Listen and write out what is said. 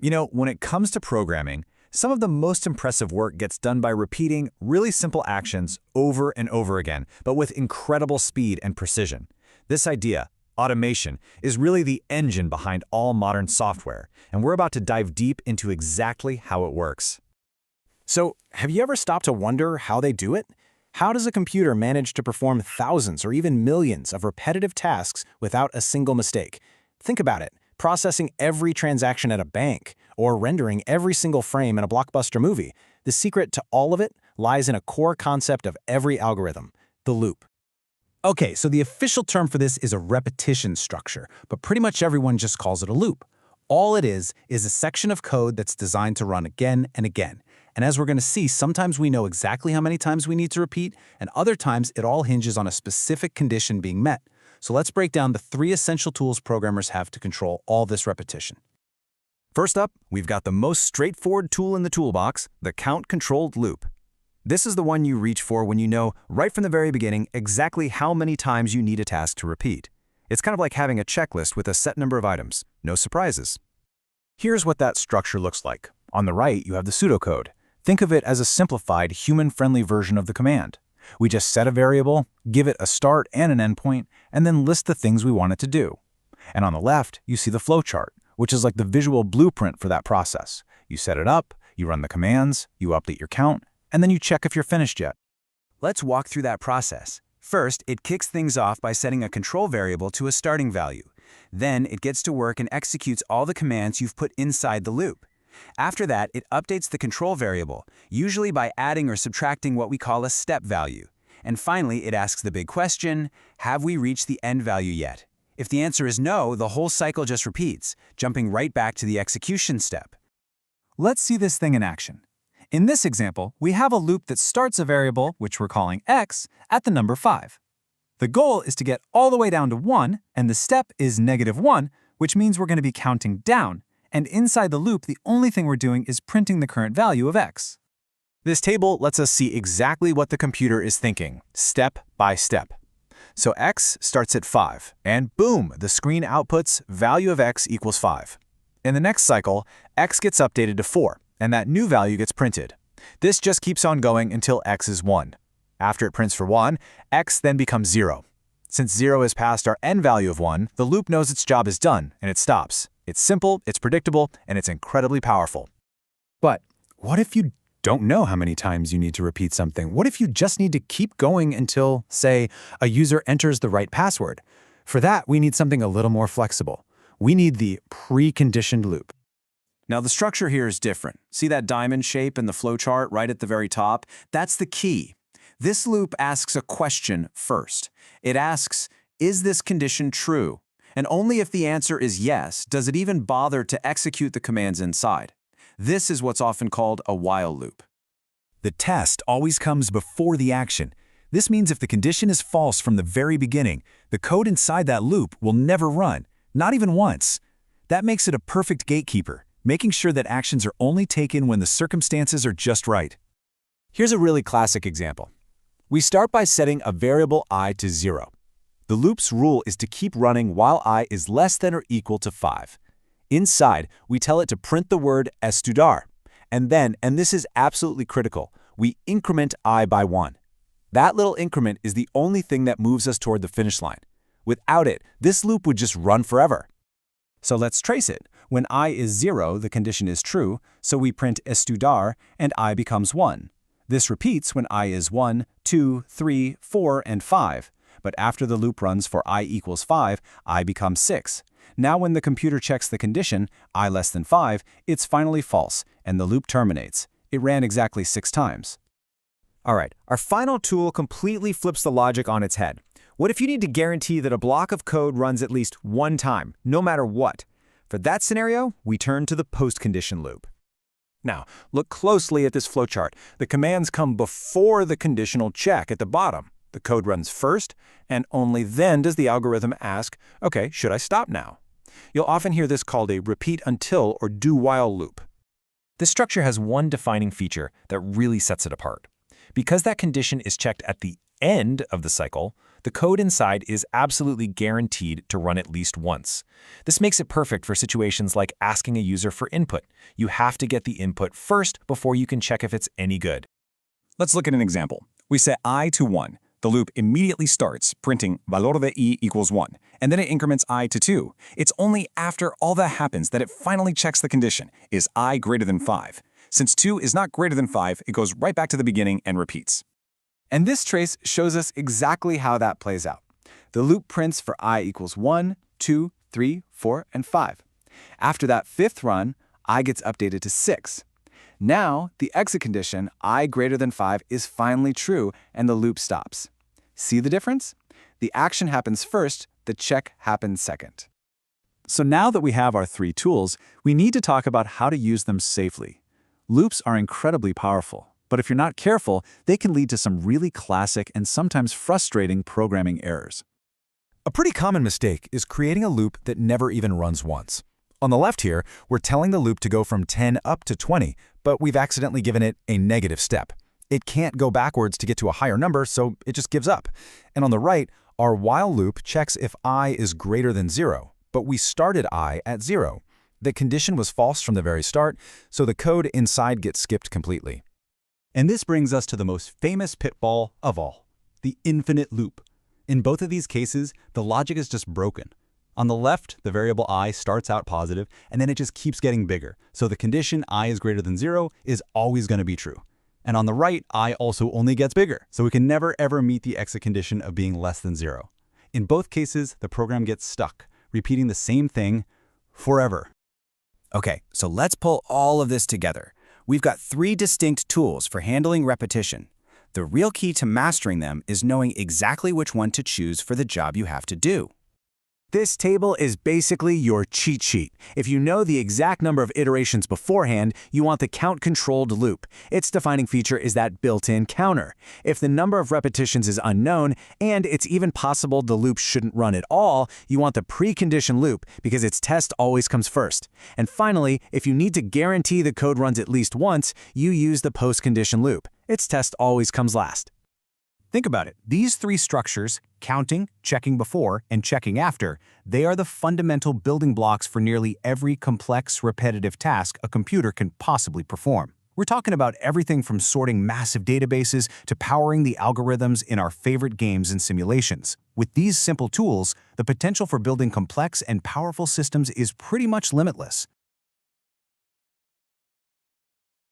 You know, when it comes to programming, some of the most impressive work gets done by repeating really simple actions over and over again, but with incredible speed and precision. This idea, automation, is really the engine behind all modern software, and we're about to dive deep into exactly how it works. So, have you ever stopped to wonder how they do it? How does a computer manage to perform thousands or even millions of repetitive tasks without a single mistake? Think about it. Processing every transaction at a bank, or rendering every single frame in a blockbuster movie. The secret to all of it lies in a core concept of every algorithm, the loop. Okay, so the official term for this is a repetition structure, but pretty much everyone just calls it a loop. All it is a section of code that's designed to run again and again. And as we're going to see, sometimes we know exactly how many times we need to repeat, and other times it all hinges on a specific condition being met. So let's break down the 3 essential tools programmers have to control all this repetition. First up, we've got the most straightforward tool in the toolbox, the count-controlled loop. This is the one you reach for when you know, right from the very beginning, exactly how many times you need a task to repeat. It's kind of like having a checklist with a set number of items, no surprises. Here's what that structure looks like. On the right, you have the pseudocode. Think of it as a simplified, human-friendly version of the command. We just set a variable, give it a start and an endpoint, and then list the things we want it to do. And on the left, you see the flowchart, which is like the visual blueprint for that process. You set it up, you run the commands, you update your count, and then you check if you're finished yet. Let's walk through that process. First, it kicks things off by setting a control variable to a starting value. Then, it gets to work and executes all the commands you've put inside the loop. After that, it updates the control variable, usually by adding or subtracting what we call a step value. And finally, it asks the big question, have we reached the end value yet? If the answer is no, the whole cycle just repeats, jumping right back to the execution step. Let's see this thing in action. In this example, we have a loop that starts a variable, which we're calling x, at the number 5. The goal is to get all the way down to 1, and the step is -1, which means we're going to be counting down. And inside the loop, the only thing we're doing is printing the current value of x. This table lets us see exactly what the computer is thinking, step by step. So x starts at 5, and boom, the screen outputs value of x equals 5. In the next cycle, x gets updated to 4, and that new value gets printed. This just keeps on going until x is 1. After it prints for 1, x then becomes 0. Since 0 is past our end value of 1, the loop knows its job is done, and it stops. It's simple, it's predictable, and it's incredibly powerful. But what if you don't know how many times you need to repeat something? What if you just need to keep going until, say, a user enters the right password? For that, we need something a little more flexible. We need the preconditioned loop. Now, the structure here is different. See that diamond shape in the flowchart right at the very top? That's the key. This loop asks a question first. It asks, is this condition true? And only if the answer is yes does it even bother to execute the commands inside. This is what's often called a while loop. The test always comes before the action. This means if the condition is false from the very beginning, the code inside that loop will never run, not even once. That makes it a perfect gatekeeper, making sure that actions are only taken when the circumstances are just right. Here's a really classic example. We start by setting a variable I to 0. The loop's rule is to keep running while I is less than or equal to 5. Inside, we tell it to print the word estudar, and then, and this is absolutely critical, we increment I by 1. That little increment is the only thing that moves us toward the finish line. Without it, this loop would just run forever. So let's trace it. When I is 0, the condition is true, so we print estudar, and I becomes 1. This repeats when I is 1, 2, 3, 4, and 5. But after the loop runs for I equals 5, I becomes 6. Now when the computer checks the condition, I less than 5, it's finally false, and the loop terminates. It ran exactly 6 times. All right, our final tool completely flips the logic on its head. What if you need to guarantee that a block of code runs at least one time, no matter what? For that scenario, we turn to the postcondition loop. Now, look closely at this flowchart. The commands come before the conditional check at the bottom. The code runs first, and only then does the algorithm ask, okay, should I stop now? You'll often hear this called a repeat until or do while loop. This structure has one defining feature that really sets it apart. Because that condition is checked at the end of the cycle, the code inside is absolutely guaranteed to run at least once. This makes it perfect for situations like asking a user for input. You have to get the input first before you can check if it's any good. Let's look at an example. We set I to 1. The loop immediately starts, printing valor de I equals 1, and then it increments I to 2. It's only after all that happens that it finally checks the condition, is I greater than 5. Since 2 is not greater than 5, it goes right back to the beginning and repeats. And this trace shows us exactly how that plays out. The loop prints for I equals 1, 2, 3, 4, and 5. After that fifth run, I gets updated to 6. Now, the exit condition, I greater than 5, is finally true, and the loop stops. See the difference? The action happens first, the check happens second. So now that we have our 3 tools, we need to talk about how to use them safely. Loops are incredibly powerful, but if you're not careful, they can lead to some really classic and sometimes frustrating programming errors. A pretty common mistake is creating a loop that never even runs once. On the left here, we're telling the loop to go from 10 up to 20, but we've accidentally given it a negative step. It can't go backwards to get to a higher number, so it just gives up. And on the right, our while loop checks if I is greater than 0, but we started I at 0. The condition was false from the very start, so the code inside gets skipped completely. And this brings us to the most famous pitfall of all, the infinite loop. In both of these cases, the logic is just broken. On the left, the variable I starts out positive, and then it just keeps getting bigger, so the condition I is greater than 0 is always going to be true. And on the right, I also only gets bigger, so we can never ever meet the exit condition of being less than 0. In both cases, the program gets stuck, repeating the same thing forever. Okay, so let's pull all of this together. We've got 3 distinct tools for handling repetition. The real key to mastering them is knowing exactly which one to choose for the job you have to do. This table is basically your cheat sheet. If you know the exact number of iterations beforehand, you want the count-controlled loop. Its defining feature is that built-in counter. If the number of repetitions is unknown, and it's even possible the loop shouldn't run at all, you want the precondition loop because its test always comes first. And finally, if you need to guarantee the code runs at least once, you use the postcondition loop. Its test always comes last. Think about it. These 3 structures, counting, checking before, and checking after, they are the fundamental building blocks for nearly every complex, repetitive task a computer can possibly perform. We're talking about everything from sorting massive databases to powering the algorithms in our favorite games and simulations. With these simple tools, the potential for building complex and powerful systems is pretty much limitless.